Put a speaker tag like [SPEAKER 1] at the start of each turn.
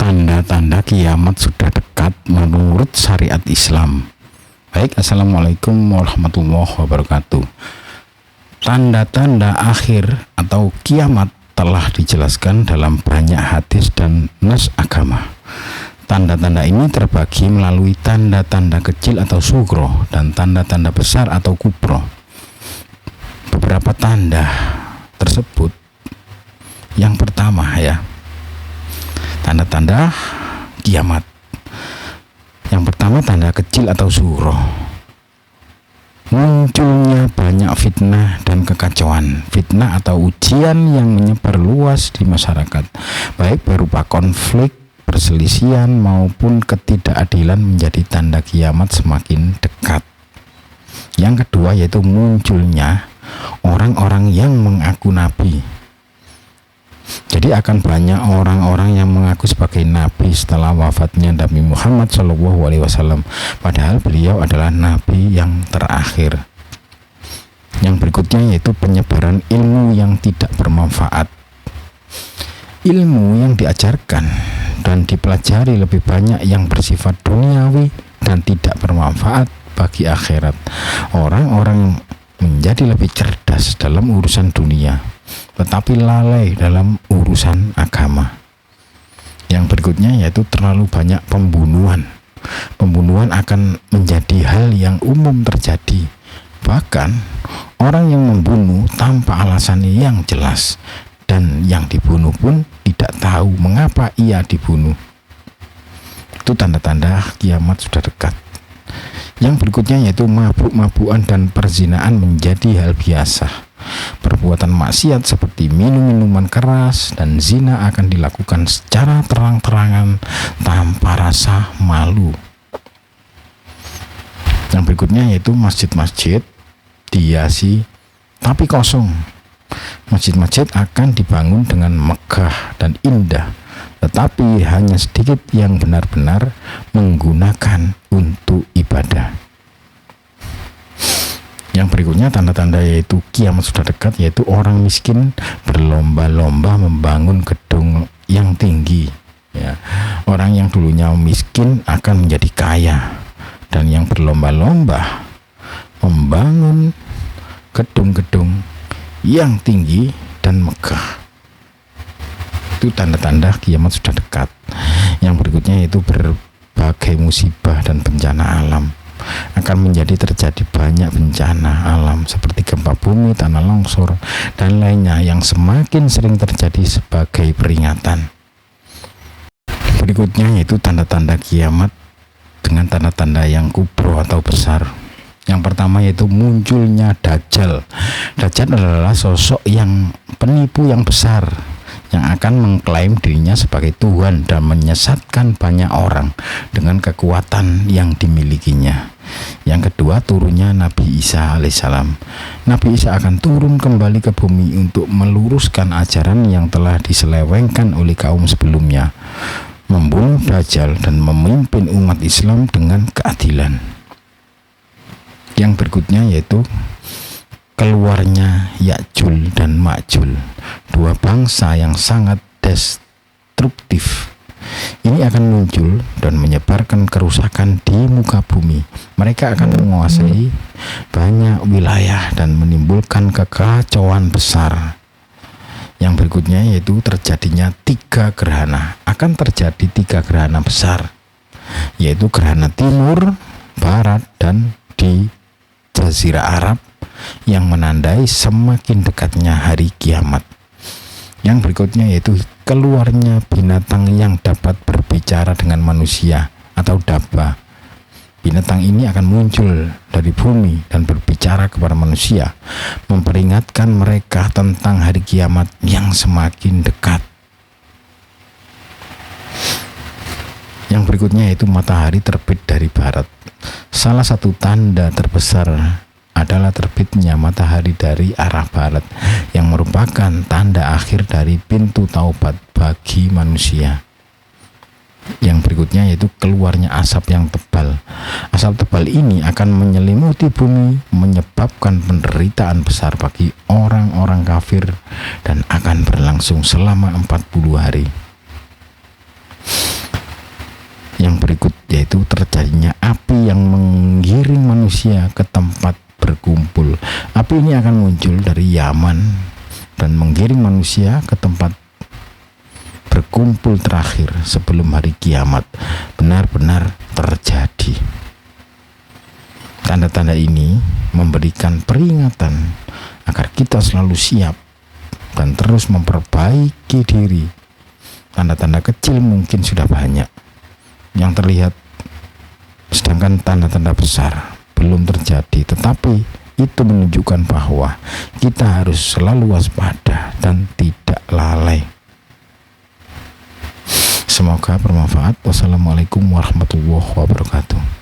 [SPEAKER 1] Tanda-tanda kiamat sudah dekat menurut syariat Islam. Baik, assalamualaikum warahmatullahi wabarakatuh. Tanda-tanda akhir atau kiamat telah dijelaskan dalam banyak hadis dan nas agama. Tanda-tanda ini terbagi melalui tanda-tanda kecil atau sugro dan tanda-tanda besar atau kubro. Beberapa tanda tersebut, yang pertama tanda-tanda kiamat. Yang pertama, tanda kecil atau sugro. Munculnya banyak fitnah dan kekacauan. Fitnah atau ujian yang menyebar luas di masyarakat, baik berupa konflik, perselisihan maupun ketidakadilan, menjadi tanda kiamat semakin dekat. Yang kedua yaitu munculnya orang-orang yang mengaku nabi. Jadi akan banyak orang-orang yang mengaku sebagai nabi setelah wafatnya Nabi Muhammad SAW, padahal beliau adalah nabi yang terakhir. Yang berikutnya yaitu penyebaran ilmu yang tidak bermanfaat. Ilmu yang diajarkan dan dipelajari lebih banyak yang bersifat duniawi dan tidak bermanfaat bagi akhirat. Orang-orang menjadi lebih cerdas dalam urusan dunia, tetapi lalai dalam urusan agama. Yang berikutnya yaitu terlalu banyak pembunuhan. Pembunuhan akan menjadi hal yang umum terjadi. Bahkan orang yang membunuh tanpa alasan yang jelas, dan yang dibunuh pun tidak tahu mengapa ia dibunuh. Itu tanda-tanda kiamat sudah dekat. Yang berikutnya yaitu mabuk-mabukan dan perzinaan menjadi hal biasa. Perbuatan maksiat seperti minum minuman keras dan zina akan dilakukan secara terang-terangan tanpa rasa malu. Yang berikutnya yaitu masjid-masjid dihiasi tapi kosong. Masjid-masjid akan dibangun dengan megah dan indah, tetapi hanya sedikit yang benar-benar menggunakan untuk ibadah. Yang berikutnya tanda-tanda yaitu kiamat sudah dekat, yaitu orang miskin berlomba-lomba membangun gedung yang tinggi. Orang yang dulunya miskin akan menjadi kaya, dan yang berlomba-lomba membangun gedung-gedung yang tinggi dan megah. Itu tanda-tanda kiamat sudah dekat. Yang berikutnya yaitu berbagai musibah dan bencana alam. Akan menjadi terjadi banyak bencana alam seperti gempa bumi, tanah longsor, dan lainnya yang semakin sering terjadi sebagai peringatan. Berikutnya yaitu tanda-tanda kiamat dengan tanda-tanda yang kubro atau besar. Yang pertama yaitu munculnya Dajjal. Dajjal adalah sosok yang penipu yang besar, yang akan mengklaim dirinya sebagai Tuhan dan menyesatkan banyak orang dengan kekuatan yang dimilikinya. Yang kedua, turunnya Nabi Isa alaihissalam. Nabi Isa akan turun kembali ke bumi untuk meluruskan ajaran yang telah diselewengkan oleh kaum sebelumnya, membunuh Dajjal dan memimpin umat Islam dengan keadilan. Yang berikutnya yaitu keluarnya Ya'jul dan Ma'jul, dua bangsa yang sangat destruktif. Ini akan muncul dan menyebarkan kerusakan di muka bumi. Mereka akan menguasai banyak wilayah dan menimbulkan kekacauan besar. Yang berikutnya yaitu terjadinya tiga gerhana. Akan terjadi tiga gerhana besar, yaitu gerhana timur, barat, dan di Jazirah Arab, yang menandai semakin dekatnya hari kiamat. Yang berikutnya yaitu keluarnya binatang yang dapat berbicara dengan manusia atau dabba. Binatang ini akan muncul dari bumi dan berbicara kepada manusia, memperingatkan mereka tentang hari kiamat yang semakin dekat. Yang berikutnya yaitu matahari terbit dari barat. Salah satu tanda terbesar adalah terbitnya matahari dari arah barat, yang merupakan tanda akhir dari pintu taubat bagi manusia. Yang berikutnya yaitu keluarnya asap yang tebal. Asap tebal ini akan menyelimuti bumi, menyebabkan penderitaan besar bagi orang-orang kafir dan akan berlangsung selama 40 hari. berikut, yaitu terjadinya api yang menggiring manusia ke tempat berkumpul. Api ini akan muncul dari Yaman dan menggiring manusia ke tempat berkumpul terakhir sebelum hari kiamat benar-benar terjadi. Tanda-tanda ini memberikan peringatan agar kita selalu siap dan terus memperbaiki diri. Tanda-tanda kecil mungkin sudah banyak yang terlihat, sedangkan tanda-tanda besar belum terjadi, tetapi itu menunjukkan bahwa kita harus selalu waspada dan tidak lalai. Semoga bermanfaat. Wassalamualaikum warahmatullahi wabarakatuh.